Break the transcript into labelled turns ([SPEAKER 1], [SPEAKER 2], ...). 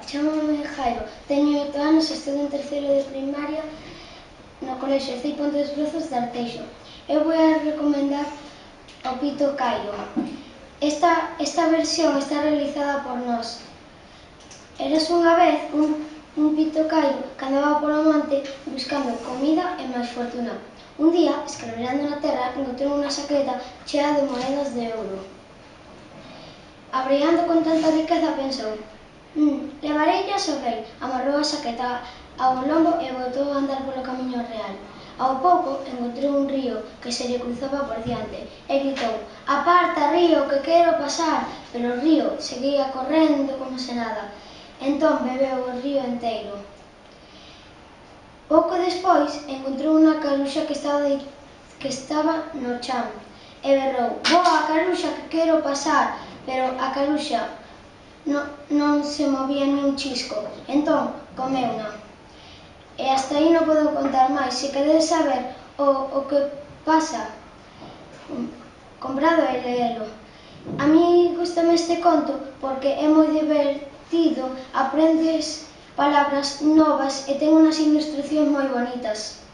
[SPEAKER 1] chamame Jairo, teño 8 anos, estudo en terceiro de primaria no colexio Cei Ponte dos Brozos de Arteixo. Eu vou a recomendar o Pito Cairo. Esta versión está realizada por nós. Eras unha vez un Pito Cairo que andaba polo monte buscando comida e máis fortuna. Un día, escarbellando na terra, encontrou unha saqueta chea de moedas de ouro. Abraiando con tanta riqueza, pensou: levareillas ao rei. Amarrou a saqueta ao lombo e botou a andar polo camiño real. Ao pouco encontrou un río que se lle cruzaba por diante e gritou: aparta, río, que quero pasar. Pero o río seguía correndo como se nada. Entón bebeu o río enteiro. Pouco despois encontrou unha caruxa que estaba no chan e berrou: boa, caruxa, que quero pasar. Pero a caruxa non se movía ni un chisco. Entón comeuna. E hasta aí non podo contar máis. Se queredes saber o que pasa, comprado e leelo. A mí gustame este conto porque é moi divertido, aprendes palabras novas e ten unhas ilustracións moi bonitas.